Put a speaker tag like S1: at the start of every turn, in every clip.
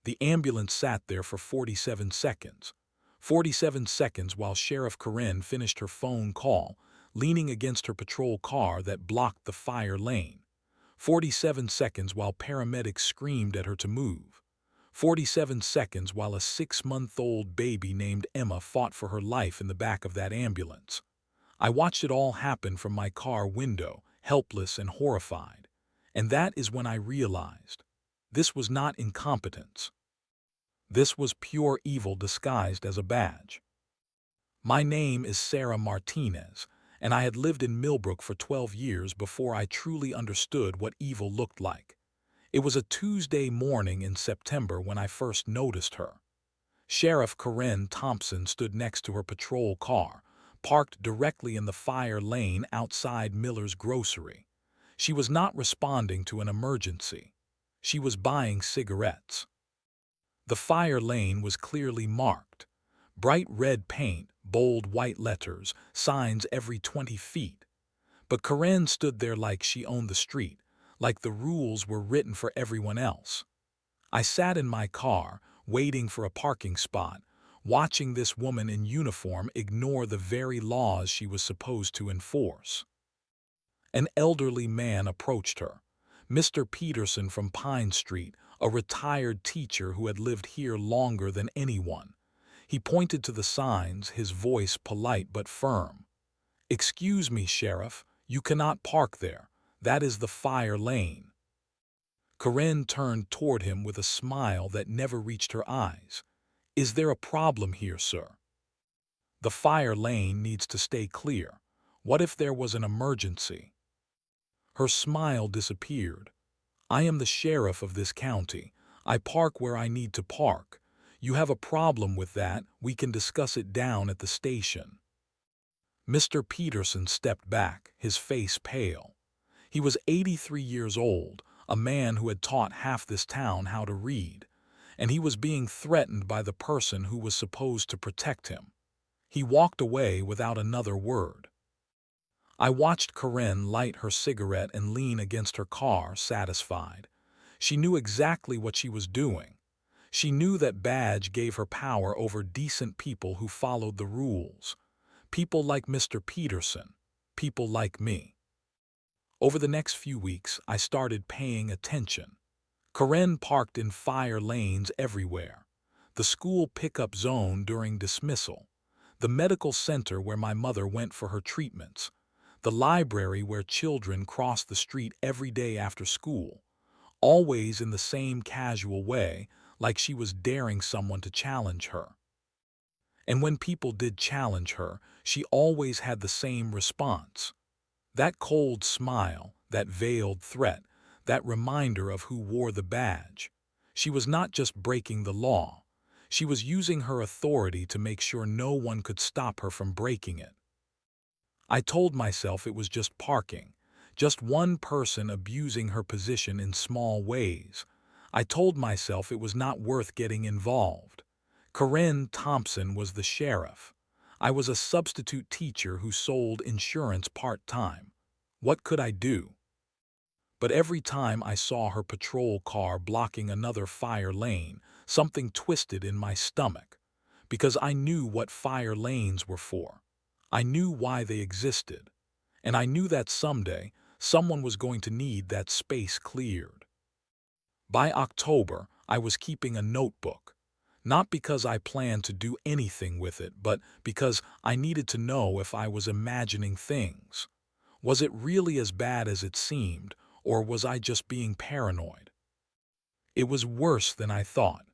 S1: The ambulance sat there for 47 seconds. 47 seconds while Sheriff Karen finished her phone call, leaning against her patrol car that blocked the fire lane. 47 seconds while paramedics screamed at her to move. 47 seconds while a 6-month-old baby named Emma fought for her life in the back of that ambulance. I watched it all happen from my car window, helpless and horrified. And that is when I realized this was not incompetence. This was pure evil disguised as a badge. My name is Sarah Martinez, and I had lived in Millbrook for 12 years before I truly understood what evil looked like. It was a Tuesday morning in September when I first noticed her. Sheriff Karen Thompson stood next to her patrol car, parked directly in the fire lane outside Miller's grocery. She was not responding to an emergency. She was buying cigarettes. The fire lane was clearly marked. Bright red paint, bold white letters, signs every 20 feet. But Karen stood there like she owned the street, like the rules were written for everyone else. I sat in my car, waiting for a parking spot, watching this woman in uniform ignore the very laws she was supposed to enforce. An elderly man approached her. Mr. Peterson from Pine Street, a retired teacher who had lived here longer than anyone. He pointed to the signs, his voice polite but firm. "Excuse me, Sheriff, you cannot park there. That is the fire lane." Karen turned toward him with a smile that never reached her eyes. "Is there a problem here, sir? The fire lane needs to stay clear. What if there was an emergency?" Her smile disappeared. "I am the sheriff of this county. I park where I need to park. You have a problem with that, we can discuss it down at the station." Mr. Peterson stepped back, his face pale. He was 83 years old, a man who had taught half this town how to read, and he was being threatened by the person who was supposed to protect him. He walked away without another word. I watched Karen light her cigarette and lean against her car, satisfied. She knew exactly what she was doing. She knew that badge gave her power over decent people who followed the rules. People like Mr. Peterson. People like me. Over the next few weeks, I started paying attention. Karen parked in fire lanes everywhere. The school pickup zone during dismissal. The medical center where my mother went for her treatments. The library where children crossed the street every day after school. Always in the same casual way, like she was daring someone to challenge her. And when people did challenge her, she always had the same response. That cold smile, that veiled threat, that reminder of who wore the badge. She was not just breaking the law. She was using her authority to make sure no one could stop her from breaking it. I told myself it was just parking, just one person abusing her position in small ways. I told myself it was not worth getting involved. Karen Thompson was the sheriff. I was a substitute teacher who sold insurance part-time. What could I do? But every time I saw her patrol car blocking another fire lane, something twisted in my stomach. Because I knew what fire lanes were for. I knew why they existed. And I knew that someday, someone was going to need that space cleared. By October, I was keeping a notebook. Not because I planned to do anything with it, but because I needed to know if I was imagining things. Was it really as bad as it seemed, or was I just being paranoid? It was worse than I thought.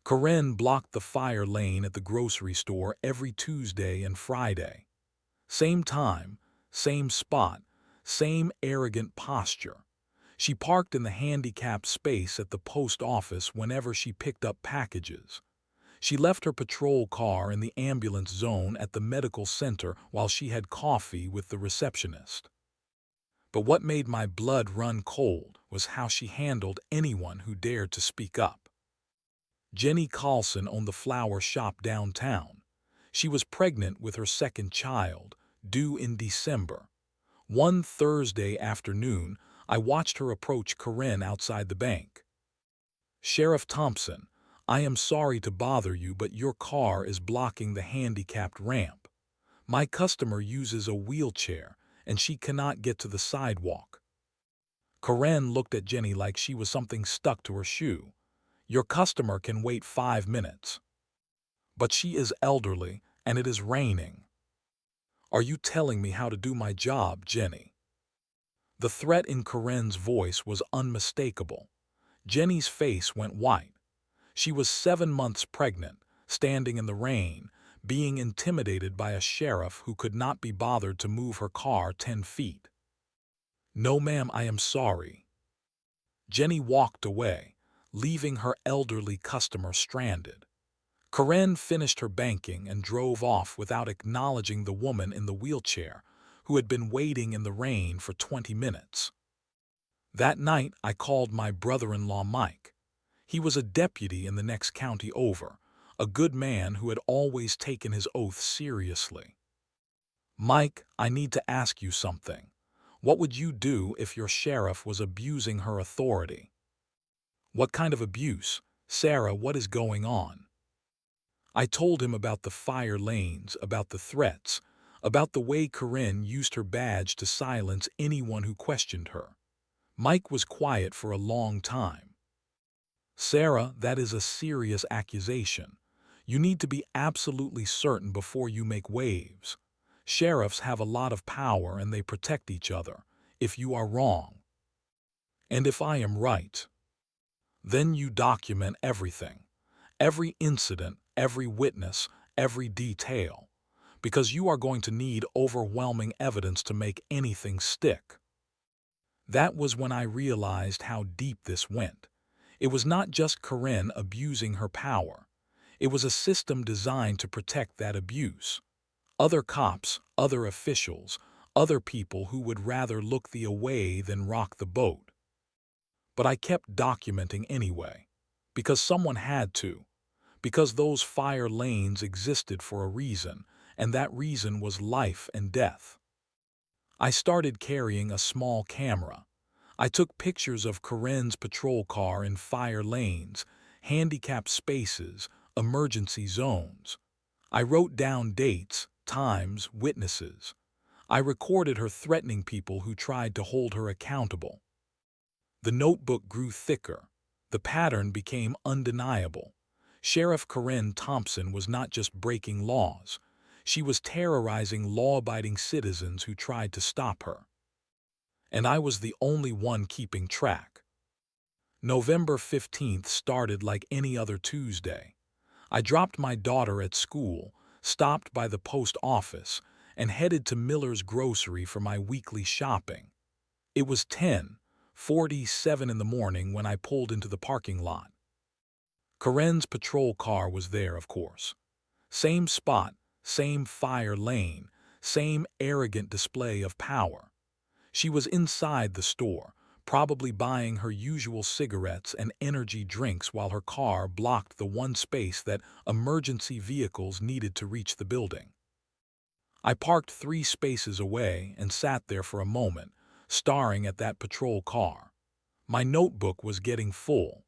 S1: Karen blocked the fire lane at the grocery store every Tuesday and Friday. Same time, same spot, same arrogant posture. She parked in the handicapped space at the post office whenever she picked up packages. She left her patrol car in the ambulance zone at the medical center while she had coffee with the receptionist. But what made my blood run cold was how she handled anyone who dared to speak up. Jenny Carlson owned the flower shop downtown. She was pregnant with her second child, due in December. One Thursday afternoon, I watched her approach Karen outside the bank. "Sheriff Thompson, I am sorry to bother you, but your car is blocking the handicapped ramp. My customer uses a wheelchair, and she cannot get to the sidewalk." Karen looked at Jenny like she was something stuck to her shoe. "Your customer can wait 5 minutes. But she is elderly, and it is raining." "Are you telling me how to do my job, Jenny?" The threat in Karen's voice was unmistakable. Jenny's face went white. She was 7 months pregnant, standing in the rain, being intimidated by a sheriff who could not be bothered to move her car 10 feet. "No, ma'am, I am sorry." Jenny walked away, leaving her elderly customer stranded. Karen finished her banking and drove off without acknowledging the woman in the wheelchair, who had been waiting in the rain for 20 minutes. That night, I called my brother-in-law Mike. He was a deputy in the next county over, a good man who had always taken his oath seriously. "Mike, I need to ask you something. What would you do if your sheriff was abusing her authority?" "What kind of abuse? Sarah, what is going on?" I told him about the fire lanes, about the threats, about the way Corinne used her badge to silence anyone who questioned her. Mike was quiet for a long time. "Sarah, that is a serious accusation. You need to be absolutely certain before you make waves. Sheriffs have a lot of power and they protect each other. If you are wrong, and if I am right, then you document everything. Every incident, every witness, every detail. Because you are going to need overwhelming evidence to make anything stick." That was when I realized how deep this went. It was not just Corinne abusing her power. It was a system designed to protect that abuse. Other cops, other officials, other people who would rather look the away than rock the boat. But I kept documenting anyway. Because someone had to. Because those fire lanes existed for a reason, and that reason was life and death. I started carrying a small camera. I took pictures of Corinne's patrol car in fire lanes, handicapped spaces, emergency zones. I wrote down dates, times, witnesses. I recorded her threatening people who tried to hold her accountable. The notebook grew thicker. The pattern became undeniable. Sheriff Corinne Thompson was not just breaking laws. She was terrorizing law-abiding citizens who tried to stop her. And I was the only one keeping track. November 15th started like any other Tuesday. I dropped my daughter at school, stopped by the post office, and headed to Miller's Grocery for my weekly shopping. It was 10:47 in the morning when I pulled into the parking lot. Corinne's patrol car was there, of course. Same spot, same fire lane, same arrogant display of power. She was inside the store, probably buying her usual cigarettes and energy drinks while her car blocked the one space that emergency vehicles needed to reach the building. I parked 3 spaces away and sat there for a moment, staring at that patrol car. My notebook was getting full.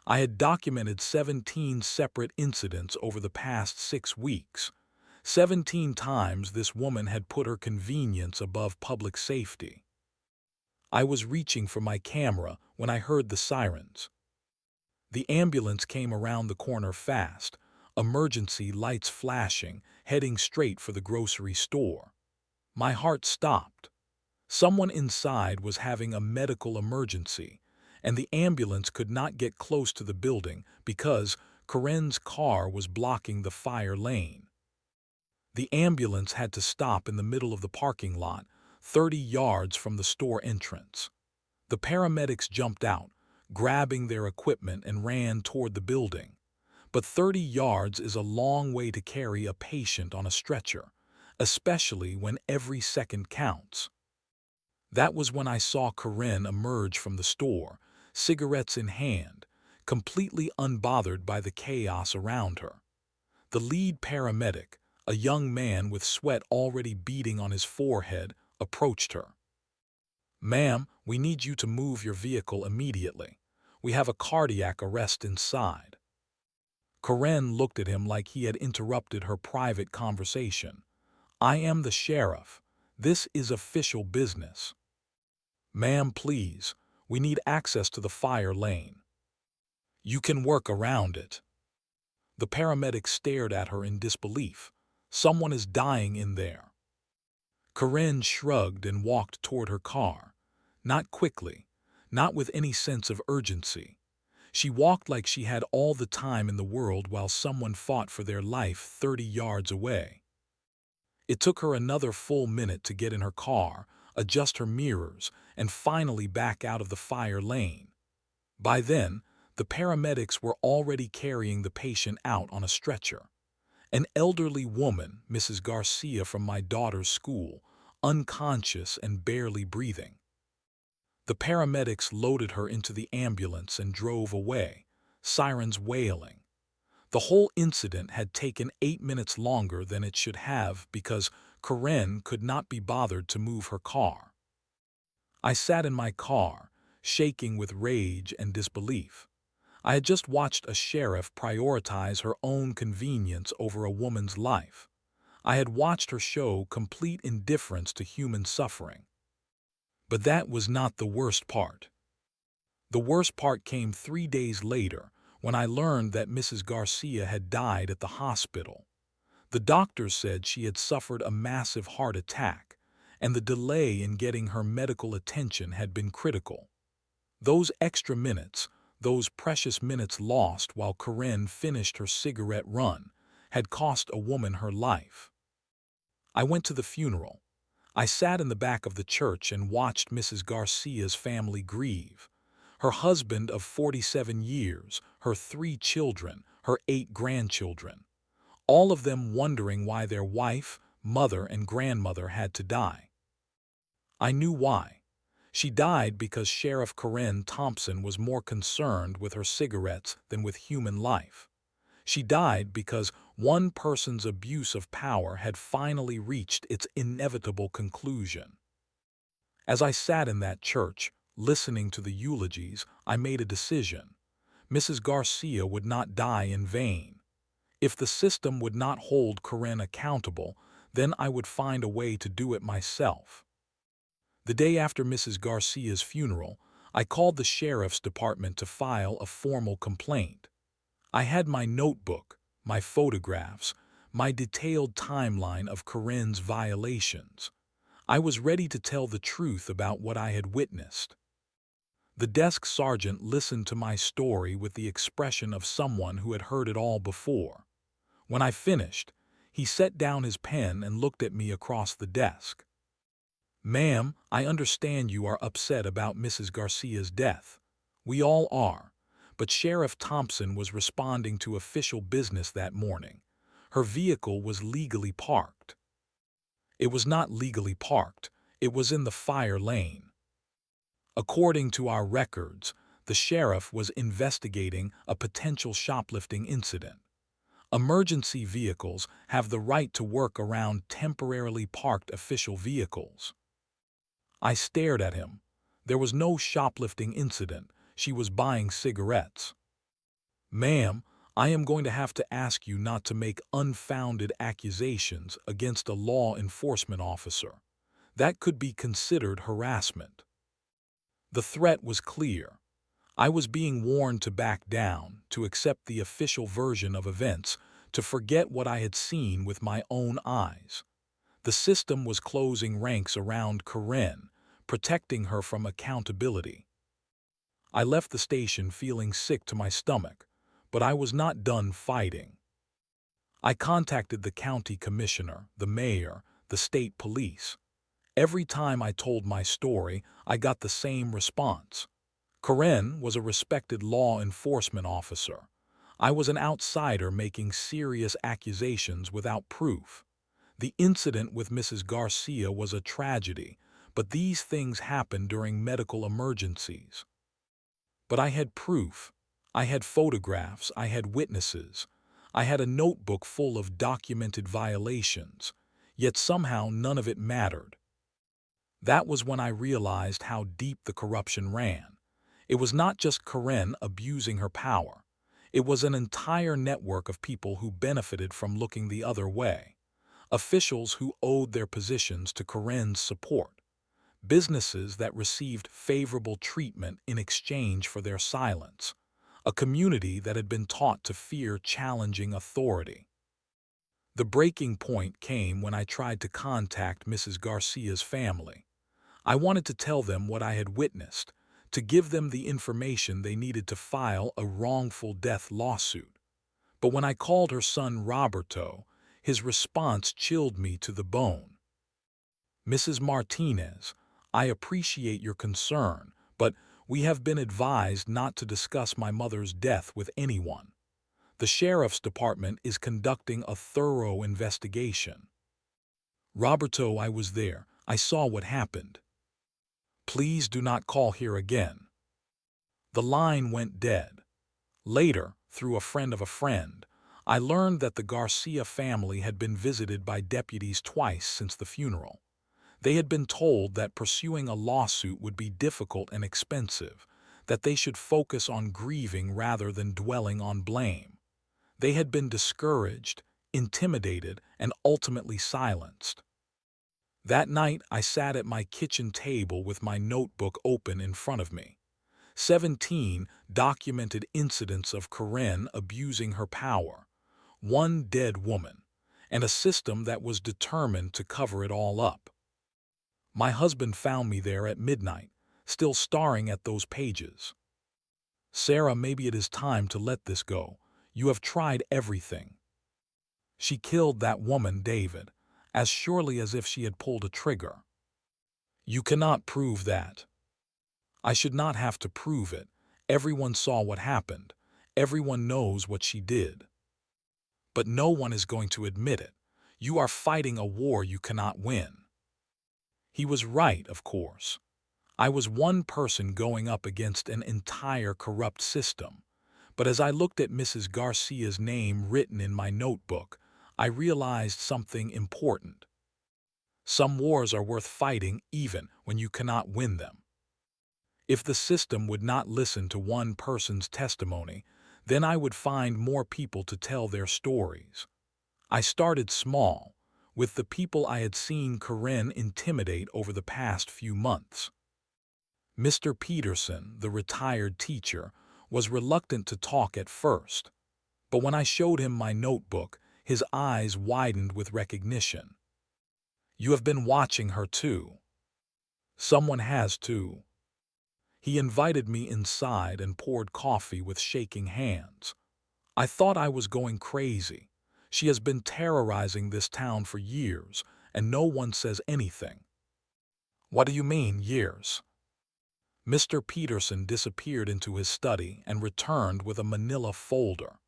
S1: I had documented 17 separate incidents over the past 6 weeks. 17 times this woman had put her convenience above public safety. I was reaching for my camera when I heard the sirens. The ambulance came around the corner fast, emergency lights flashing, heading straight for the grocery store. My heart stopped. Someone inside was having a medical emergency, and the ambulance could not get close to the building because Corinne's car was blocking the fire lane. The ambulance had to stop in the middle of the parking lot, 30 yards from the store entrance. The paramedics jumped out, grabbing their equipment and ran toward the building. But 30 yards is a long way to carry a patient on a stretcher, especially when every second counts. That was when I saw Corinne emerge from the store, cigarettes in hand, completely unbothered by the chaos around her. The lead paramedic, a young man with sweat already beading on his forehead, approached her. "Ma'am, we need you to move your vehicle immediately. We have a cardiac arrest inside." Karen looked at him like he had interrupted her private conversation. "I am the sheriff. This is official business." "Ma'am, please. We need access to the fire lane." "You can work around it." The paramedic stared at her in disbelief. "Someone is dying in there." Karen shrugged and walked toward her car. Not quickly, not with any sense of urgency. She walked like she had all the time in the world while someone fought for their life 30 yards away. It took her another full minute to get in her car, adjust her mirrors, and finally back out of the fire lane. By then, the paramedics were already carrying the patient out on a stretcher. An elderly woman, Mrs. Garcia from my daughter's school, unconscious and barely breathing. The paramedics loaded her into the ambulance and drove away, sirens wailing. The whole incident had taken 8 minutes longer than it should have because Karen could not be bothered to move her car. I sat in my car, shaking with rage and disbelief. I had just watched a sheriff prioritize her own convenience over a woman's life. I had watched her show complete indifference to human suffering. But that was not the worst part. The worst part came 3 days later when I learned that Mrs. Garcia had died at the hospital. The doctors said she had suffered a massive heart attack, and the delay in getting her medical attention had been critical. Those extra minutes, those precious minutes lost while Karen finished her cigarette run, had cost a woman her life. I went to the funeral. I sat in the back of the church and watched Mrs. Garcia's family grieve. Her husband of 47 years, her 3 children, her 8 grandchildren. All of them wondering why their wife, mother, and grandmother had to die. I knew why. She died because Sheriff Karen Thompson was more concerned with her cigarettes than with human life. She died because one person's abuse of power had finally reached its inevitable conclusion. As I sat in that church, listening to the eulogies, I made a decision. Mrs. Garcia would not die in vain. If the system would not hold Karen accountable, then I would find a way to do it myself. The day after Mrs. Garcia's funeral, I called the sheriff's department to file a formal complaint. I had my notebook, my photographs, my detailed timeline of Karen's violations. I was ready to tell the truth about what I had witnessed. The desk sergeant listened to my story with the expression of someone who had heard it all before. When I finished, he set down his pen and looked at me across the desk. "Ma'am, I understand you are upset about Mrs. Garcia's death. We all are. But Sheriff Thompson was responding to official business that morning. Her vehicle was legally parked." It was not legally parked. It was in the fire lane. According to our records, the sheriff was investigating a potential shoplifting incident. Emergency vehicles have the right to work around temporarily parked official vehicles. I stared at him. There was no shoplifting incident. She was buying cigarettes. "Ma'am, I am going to have to ask you not to make unfounded accusations against a law enforcement officer. That could be considered harassment." The threat was clear. I was being warned to back down, to accept the official version of events, to forget what I had seen with my own eyes. The system was closing ranks around Karen, protecting her from accountability. I left the station feeling sick to my stomach, but I was not done fighting. I contacted the county commissioner, the mayor, the state police. Every time I told my story, I got the same response. Karen was a respected law enforcement officer. I was an outsider making serious accusations without proof. The incident with Mrs. Garcia was a tragedy, but these things happen during medical emergencies. But I had proof. I had photographs. I had witnesses. I had a notebook full of documented violations. Yet somehow none of it mattered. That was when I realized how deep the corruption ran. It was not just Karen abusing her power. It was an entire network of people who benefited from looking the other way. Officials who owed their positions to Karen's support. Businesses that received favorable treatment in exchange for their silence. A community that had been taught to fear challenging authority. The breaking point came when I tried to contact Mrs. Garcia's family. I wanted to tell them what I had witnessed, to give them the information they needed to file a wrongful death lawsuit. But when I called her son Roberto, his response chilled me to the bone. "Mrs. Martinez, I appreciate your concern, but we have been advised not to discuss my mother's death with anyone. The sheriff's department is conducting a thorough investigation." "Roberto, I was there. I saw what happened. Please do not call here again." The line went dead. Later, through a friend of a friend, I learned that the Garcia family had been visited by deputies twice since the funeral. They had been told that pursuing a lawsuit would be difficult and expensive, that they should focus on grieving rather than dwelling on blame. They had been discouraged, intimidated, and ultimately silenced. That night, I sat at my kitchen table with my notebook open in front of me. 17 documented incidents of Karen abusing her power, one dead woman, and a system that was determined to cover it all up. My husband found me there at midnight, still staring at those pages. "Sarah, maybe it is time to let this go. You have tried everything. She killed that woman, David, as surely as if she had pulled a trigger. You cannot prove that." "I should not have to prove it. Everyone saw what happened. Everyone knows what she did. But no one is going to admit it. You are fighting a war you cannot win." He was right, of course. I was one person going up against an entire corrupt system. But as I looked at Mrs. Garcia's name written in my notebook, I realized something important. Some wars are worth fighting even when you cannot win them. If the system would not listen to one person's testimony, then I would find more people to tell their stories. I started small, with the people I had seen Karen intimidate over the past few months. Mr. Peterson, the retired teacher, was reluctant to talk at first, but when I showed him my notebook, his eyes widened with recognition. "You have been watching her too." "Someone has too." He invited me inside and poured coffee with shaking hands. I thought I was going crazy. She has been terrorizing this town for years, and no one says anything. "What do you mean, years?" Mr. Peterson disappeared into his study and returned with a manila folder.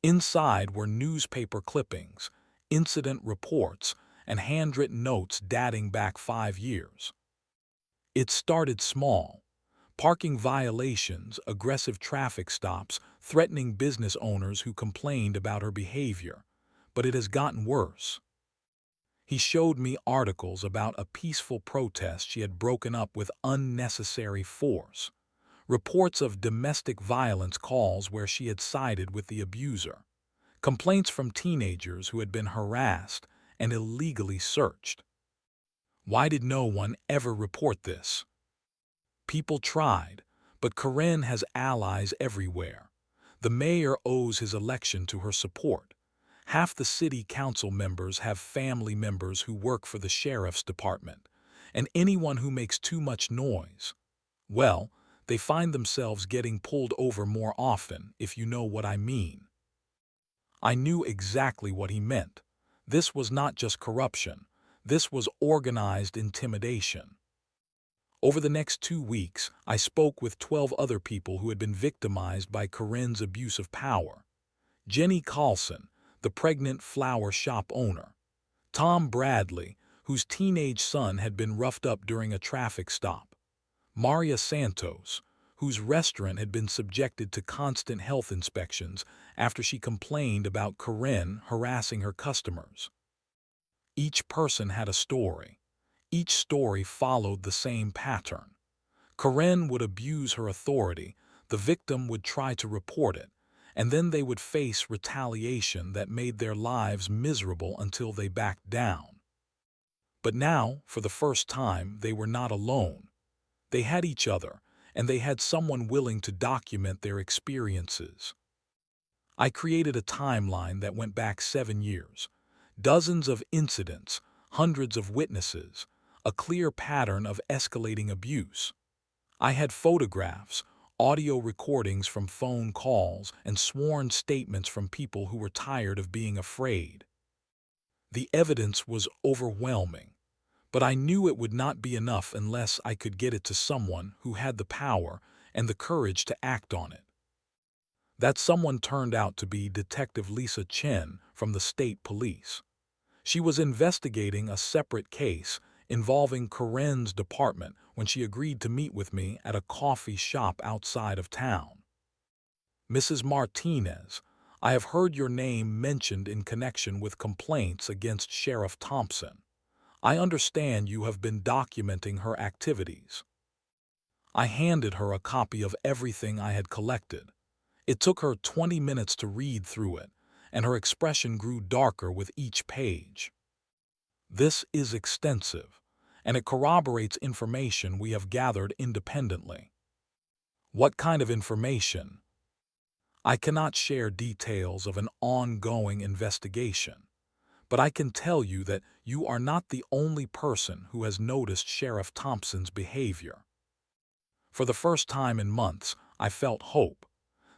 S1: Inside were newspaper clippings, incident reports, and handwritten notes dating back 5 years. It started small. Parking violations, aggressive traffic stops, threatening business owners who complained about her behavior. But it has gotten worse. He showed me articles about a peaceful protest she had broken up with unnecessary force. Reports of domestic violence calls where she had sided with the abuser. Complaints from teenagers who had been harassed and illegally searched. Why did no one ever report this? People tried, but Karen has allies everywhere. The mayor owes his election to her support. Half the city council members have family members who work for the sheriff's department, and anyone who makes too much noise, well, they find themselves getting pulled over more often, if you know what I mean. I knew exactly what he meant. This was not just corruption. This was organized intimidation. Over the next 2 weeks, I spoke with 12 other people who had been victimized by Karen's abuse of power. Jenny Carlson, the pregnant flower shop owner. Tom Bradley, whose teenage son had been roughed up during a traffic stop. Maria Santos, whose restaurant had been subjected to constant health inspections after she complained about Karen harassing her customers. Each person had a story. Each story followed the same pattern. Karen would abuse her authority, the victim would try to report it, and then they would face retaliation that made their lives miserable until they backed down. But now, for the first time, they were not alone. They had each other, and they had someone willing to document their experiences. I created a timeline that went back 7 years. Dozens of incidents, hundreds of witnesses, a clear pattern of escalating abuse. I had photographs, audio recordings from phone calls, and sworn statements from people who were tired of being afraid. The evidence was overwhelming, but I knew it would not be enough unless I could get it to someone who had the power and the courage to act on it. That someone turned out to be Detective Lisa Chen from the state police. She was investigating a separate case involving Karen's department when she agreed to meet with me at a coffee shop outside of town. Mrs. Martinez, I have heard your name mentioned in connection with complaints against Sheriff Thompson. I understand you have been documenting her activities. I handed her a copy of everything I had collected. It took her 20 minutes to read through it, and her expression grew darker with each page. This is extensive, and it corroborates information we have gathered independently. What kind of information? I cannot share details of an ongoing investigation, but I can tell you that you are not the only person who has noticed Sheriff Thompson's behavior. For the first time in months, I felt hope.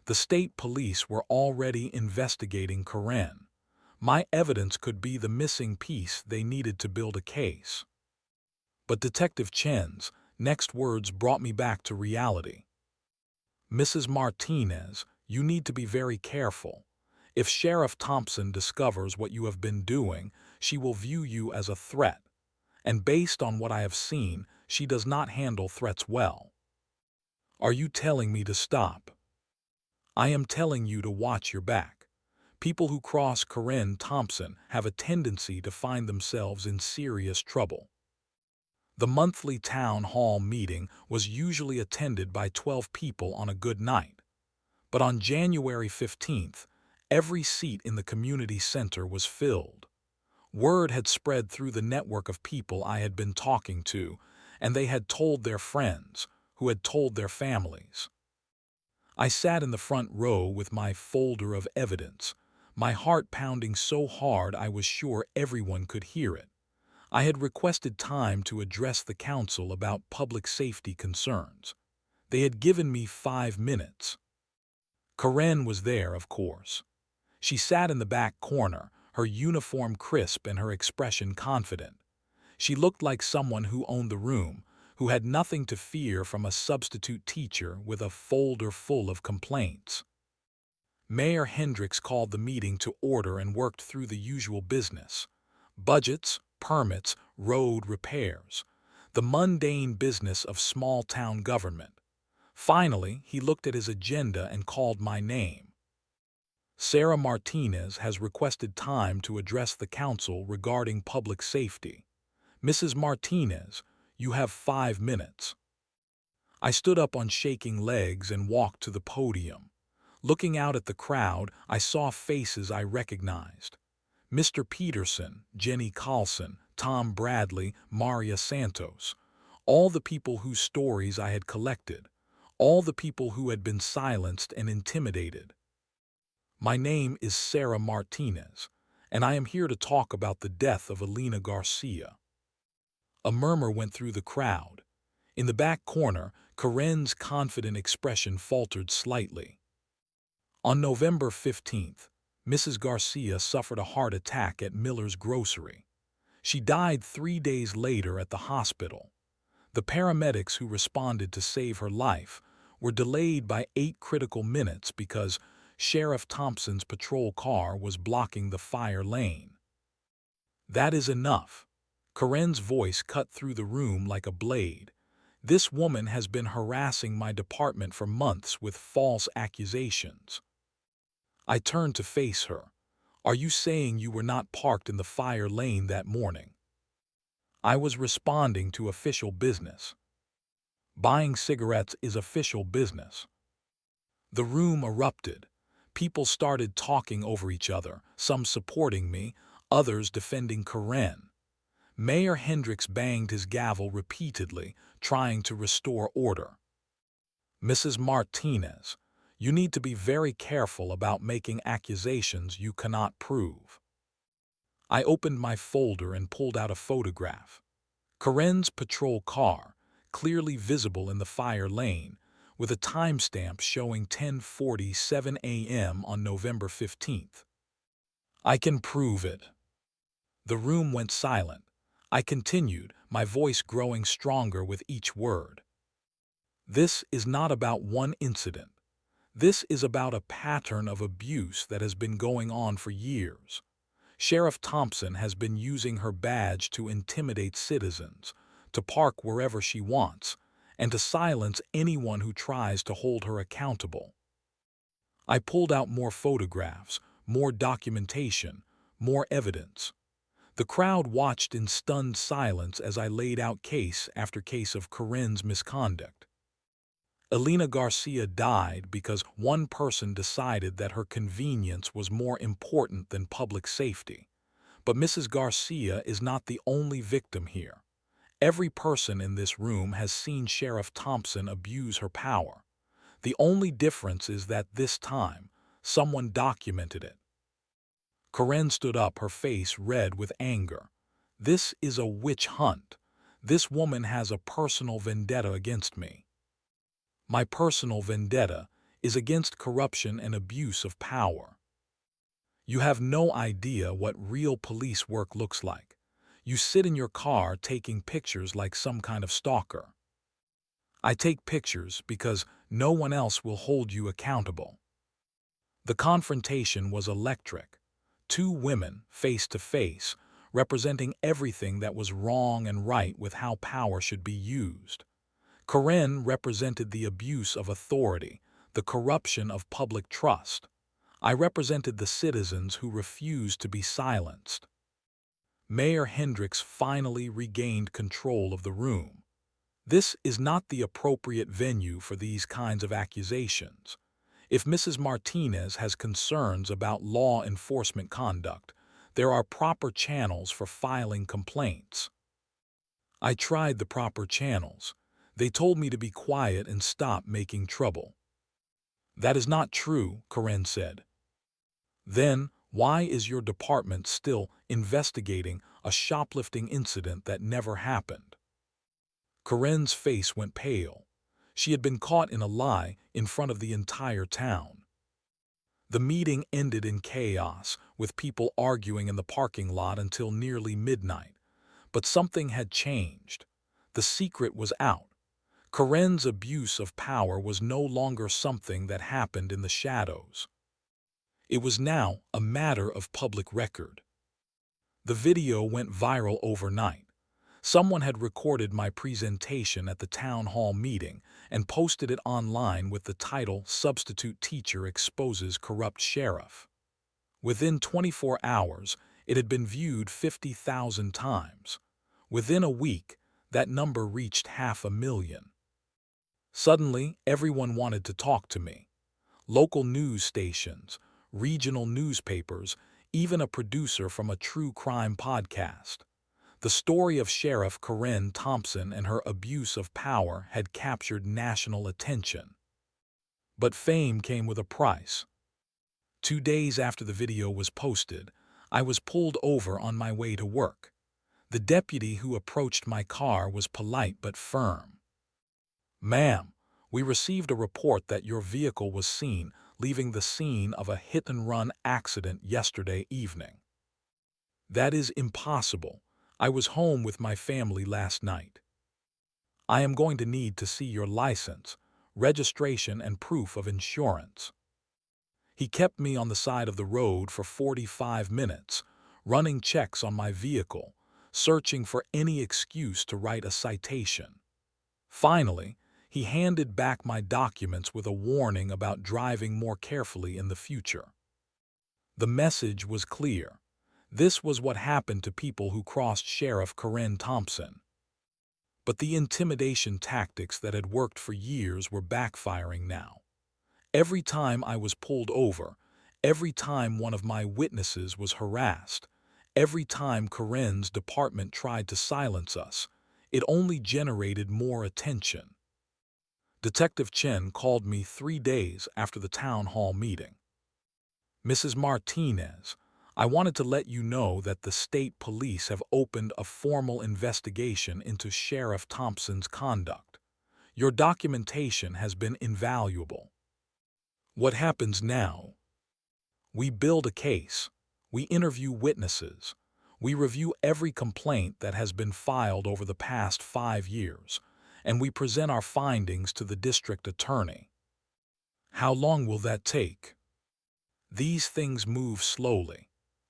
S1: The state police were already investigating Karen. My evidence could be the missing piece they needed to build a case. But Detective Chen's next words brought me back to reality. Mrs. Martinez, you need to be very careful. If Sheriff Thompson discovers what you have been doing, she will view you as a threat. And based on what I have seen, she does not handle threats well. Are you telling me to stop? I am telling you to watch your back. People who cross Karen Thompson have a tendency to find themselves in serious trouble. The monthly town hall meeting was usually attended by 12 people on a good night. But on January 15th, every seat in the community center was filled. Word had spread through the network of people I had been talking to, and they had told their friends, who had told their families. I sat in the front row with my folder of evidence, my heart pounding so hard I was sure everyone could hear it. I had requested time to address the council about public safety concerns. They had given me 5 minutes. Karen was there, of course. She sat in the back corner, her uniform crisp and her expression confident. She looked like someone who owned the room, who had nothing to fear from a substitute teacher with a folder full of complaints. Mayor Hendricks called the meeting to order and worked through the usual business. Budgets, permits, road repairs. The mundane business of small-town government. Finally, he looked at his agenda and called my name. Sarah Martinez has requested time to address the council regarding public safety. Mrs. Martinez, you have 5 minutes. I stood up on shaking legs and walked to the podium. Looking out at the crowd, I saw faces I recognized. Mr. Peterson, Jenny Carlson, Tom Bradley, Maria Santos. All the people whose stories I had collected. All the people who had been silenced and intimidated. My name is Sarah Martinez, and I am here to talk about the death of Elena Garcia. A murmur went through the crowd. In the back corner, Karen's confident expression faltered slightly. On November 15th, Mrs. Garcia suffered a heart attack at Miller's Grocery. She died 3 days later at the hospital. The paramedics who responded to save her life were delayed by 8 critical minutes because Sheriff Thompson's patrol car was blocking the fire lane. That is enough. Karen's voice cut through the room like a blade. This woman has been harassing my department for months with false accusations. I turned to face her. Are you saying you were not parked in the fire lane that morning? I was responding to official business. Buying cigarettes is official business. The room erupted. People started talking over each other, some supporting me, others defending Karen. Mayor Hendricks banged his gavel repeatedly, trying to restore order. Mrs. Martinez, you need to be very careful about making accusations you cannot prove. I opened my folder and pulled out a photograph. Karen's patrol car, clearly visible in the fire lane, with a timestamp showing 10:47 a.m. on November 15th. I can prove it. The room went silent. I continued, my voice growing stronger with each word. This is not about one incident. This is about a pattern of abuse that has been going on for years. Sheriff Thompson has been using her badge to intimidate citizens, to park wherever she wants, and to silence anyone who tries to hold her accountable. I pulled out more photographs, more documentation, more evidence. The crowd watched in stunned silence as I laid out case after case of Karen's misconduct. Elena Garcia died because one person decided that her convenience was more important than public safety. But Mrs. Garcia is not the only victim here. Every person in this room has seen Sheriff Thompson abuse her power. The only difference is that this time, someone documented it. Karen stood up, her face red with anger. This is a witch hunt. This woman has a personal vendetta against me. My personal vendetta is against corruption and abuse of power. You have no idea what real police work looks like. You sit in your car taking pictures like some kind of stalker. I take pictures because no one else will hold you accountable. The confrontation was electric. Two women, face to face, representing everything that was wrong and right with how power should be used. Karen represented the abuse of authority, the corruption of public trust. I represented the citizens who refused to be silenced. Mayor Hendricks finally regained control of the room. This is not the appropriate venue for these kinds of accusations. If Mrs. Martinez has concerns about law enforcement conduct, there are proper channels for filing complaints. I tried the proper channels. They told me to be quiet and stop making trouble. That is not true, Karen said. Then, why is your department still investigating a shoplifting incident that never happened? Karen's face went pale. She had been caught in a lie in front of the entire town. The meeting ended in chaos, with people arguing in the parking lot until nearly midnight. But something had changed. The secret was out. Karen's abuse of power was no longer something that happened in the shadows. It was now a matter of public record. The video went viral overnight. Someone had recorded my presentation at the town hall meeting and posted it online with the title "Substitute Teacher Exposes Corrupt Sheriff." Within 24 hours, it had been viewed 50,000 times. Within a week, that number reached 500,000. Suddenly, everyone wanted to talk to me. Local news stations, regional newspapers, even a producer from a true crime podcast. The story of Sheriff Karen Thompson and her abuse of power had captured national attention. But fame came with a price. 2 days after the video was posted, I was pulled over on my way to work. The deputy who approached my car was polite but firm. "Ma'am, we received a report that your vehicle was seen leaving the scene of a hit-and-run accident yesterday evening." "That is impossible. I was home with my family last night." "I am going to need to see your license, registration, and proof of insurance." He kept me on the side of the road for 45 minutes, running checks on my vehicle, searching for any excuse to write a citation. Finally, he handed back my documents with a warning about driving more carefully in the future. The message was clear. This was what happened to people who crossed Sheriff Karen Thompson. But the intimidation tactics that had worked for years were backfiring now. Every time I was pulled over, every time one of my witnesses was harassed, every time Karen's department tried to silence us, it only generated more attention. Detective Chen called me 3 days after the town hall meeting. "Mrs. Martinez, I wanted to let you know that the state police have opened a formal investigation into Sheriff Thompson's conduct. Your documentation has been invaluable. What happens now? We build a case. We interview witnesses. We review every complaint that has been filed over the past 5 years, and we present our findings to the district attorney. How long will that take? These things move slowly.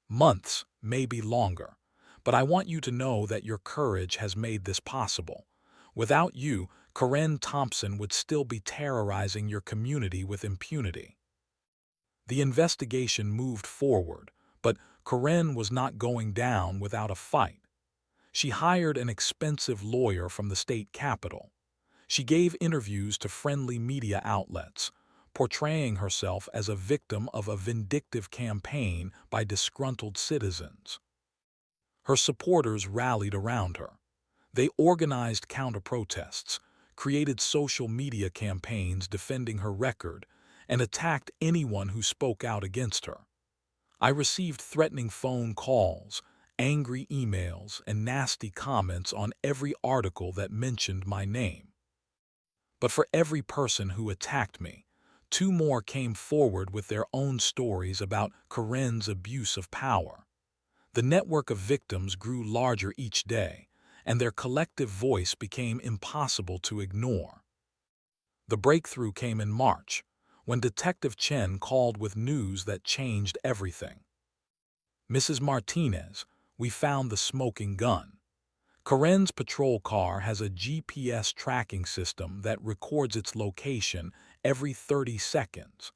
S1: Months, maybe longer. But I want you to know that your courage has made this possible. Without you, Karen Thompson would still be terrorizing your community with impunity." The investigation moved forward, but Karen was not going down without a fight. She hired an expensive lawyer from the state capitol. She gave interviews to friendly media outlets, portraying herself as a victim of a vindictive campaign by disgruntled citizens. Her supporters rallied around her. They organized counter-protests, created social media campaigns defending her record, and attacked anyone who spoke out against her. I received threatening phone calls, angry emails, and nasty comments on every article that mentioned my name. But for every person who attacked me, 2 more came forward with their own stories about Karen's abuse of power. The network of victims grew larger each day, and their collective voice became impossible to ignore. The breakthrough came in March, when Detective Chen called with news that changed everything. "Mrs. Martinez, we found the smoking gun. Karen's patrol car has a GPS tracking system that records its location every 30 seconds.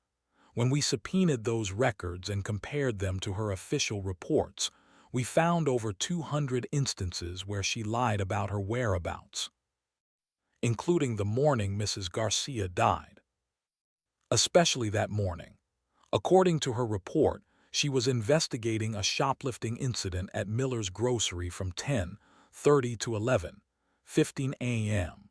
S1: When we subpoenaed those records and compared them to her official reports, we found over 200 instances where she lied about her whereabouts, including the morning Mrs. Garcia died. Especially that morning. According to her report, she was investigating a shoplifting incident at Miller's Grocery from 10:30 to 11:15 a.m.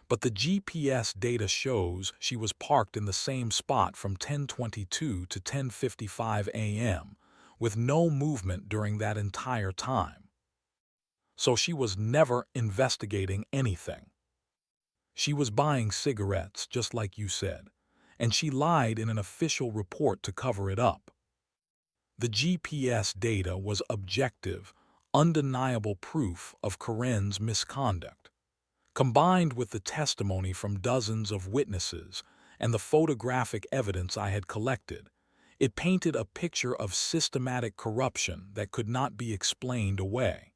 S1: But the GPS data shows she was parked in the same spot from 10:22 to 10:55 a.m., with no movement during that entire time. So she was never investigating anything. She was buying cigarettes, just like you said, and she lied in an official report to cover it up. The GPS data was objective, undeniable proof of Karen's misconduct. Combined with the testimony from dozens of witnesses and the photographic evidence I had collected, it painted a picture of systematic corruption that could not be explained away.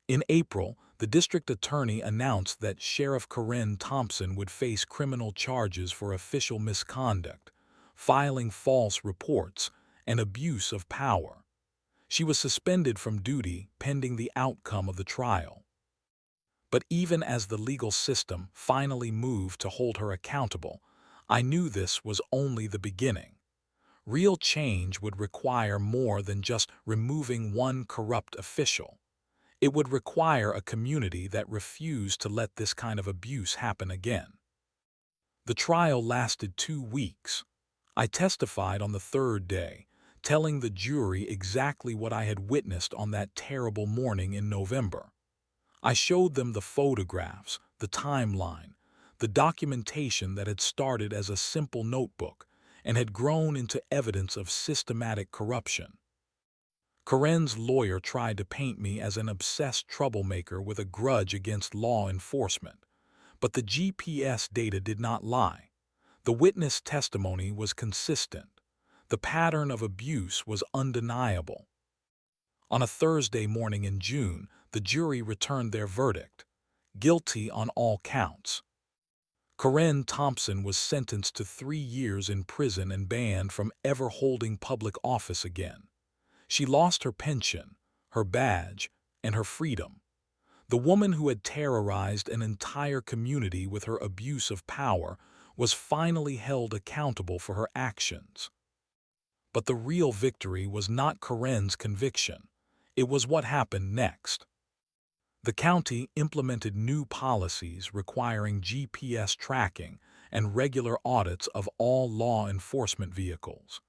S1: In April, the district attorney announced that Sheriff Karen Thompson would face criminal charges for official misconduct, filing false reports, and abuse of power. She was suspended from duty pending the outcome of the trial. But even as the legal system finally moved to hold her accountable, I knew this was only the beginning. Real change would require more than just removing one corrupt official. It would require a community that refused to let this kind of abuse happen again. The trial lasted 2 weeks. I testified on the 3rd day, telling the jury exactly what I had witnessed on that terrible morning in November. I showed them the photographs, the timeline, the documentation that had started as a simple notebook and had grown into evidence of systematic corruption. Karen's lawyer tried to paint me as an obsessed troublemaker with a grudge against law enforcement, but the GPS data did not lie. The witness testimony was consistent. The pattern of abuse was undeniable. On a Thursday morning in June, the jury returned their verdict: guilty on all counts. Karen Thompson was sentenced to 3 years in prison and banned from ever holding public office again. She lost her pension, her badge, and her freedom. The woman who had terrorized an entire community with her abuse of power was finally held accountable for her actions. But the real victory was not Karen's conviction. It was what happened next. The county implemented new policies requiring GPS tracking and regular audits of all law enforcement vehicles.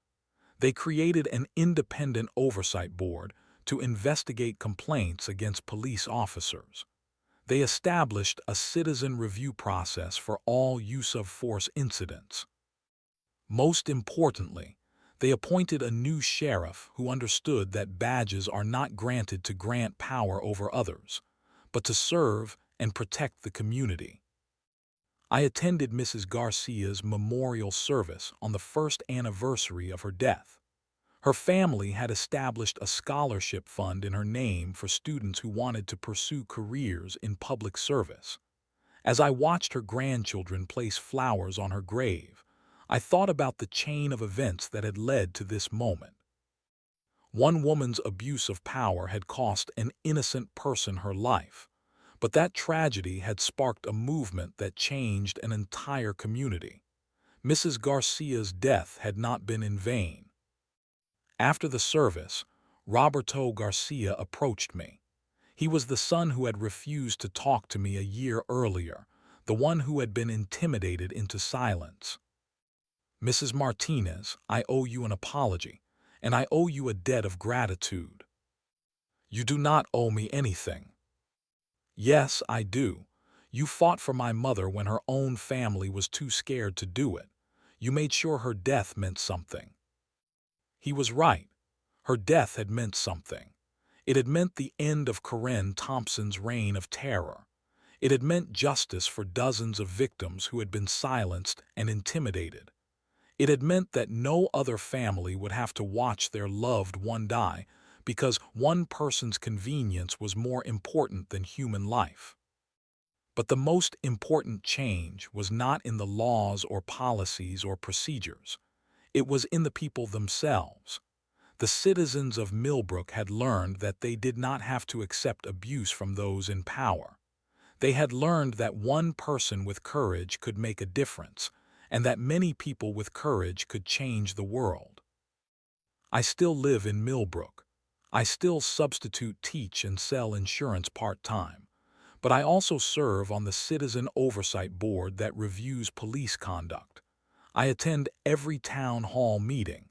S1: They created an independent oversight board to investigate complaints against police officers. They established a citizen review process for all use of force incidents. Most importantly, they appointed a new sheriff who understood that badges are not granted to grant power over others, but to serve and protect the community. I attended Mrs. Garcia's memorial service on the first anniversary of her death. Her family had established a scholarship fund in her name for students who wanted to pursue careers in public service. As I watched her grandchildren place flowers on her grave, I thought about the chain of events that had led to this moment. One woman's abuse of power had cost an innocent person her life, but that tragedy had sparked a movement that changed an entire community. Mrs. Garcia's death had not been in vain. After the service, Roberto Garcia approached me. He was the son who had refused to talk to me a year earlier, the one who had been intimidated into silence. "Mrs. Martinez, I owe you an apology, and I owe you a debt of gratitude." "You do not owe me anything." "Yes, I do. You fought for my mother when her own family was too scared to do it. You made sure her death meant something." He was right. Her death had meant something. It had meant the end of Karen Thompson's reign of terror. It had meant justice for dozens of victims who had been silenced and intimidated. It had meant that no other family would have to watch their loved one die because one person's convenience was more important than human life. But the most important change was not in the laws or policies or procedures. It was in the people themselves. The citizens of Millbrook had learned that they did not have to accept abuse from those in power. They had learned that one person with courage could make a difference, and that many people with courage could change the world. I still live in Millbrook. I still substitute teach and sell insurance part-time. But I also serve on the Citizen Oversight Board that reviews police conduct. I attend every town hall meeting.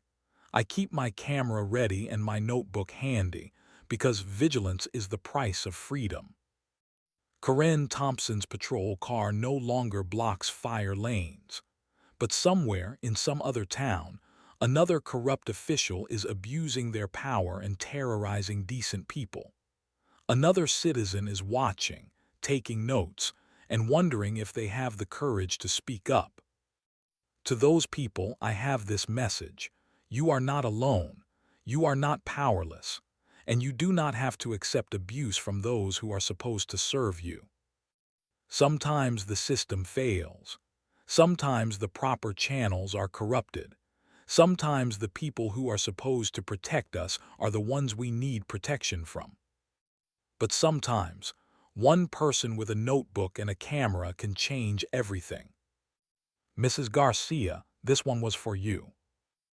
S1: I keep my camera ready and my notebook handy because vigilance is the price of freedom. Karen Thompson's patrol car no longer blocks fire lanes. But somewhere in some other town, another corrupt official is abusing their power and terrorizing decent people. Another citizen is watching, taking notes, and wondering if they have the courage to speak up. To those people, I have this message: you are not alone, you are not powerless, and you do not have to accept abuse from those who are supposed to serve you. Sometimes the system fails. Sometimes the proper channels are corrupted. Sometimes the people who are supposed to protect us are the ones we need protection from. But sometimes, one person with a notebook and a camera can change everything. Mrs. Garcia, this one was for you.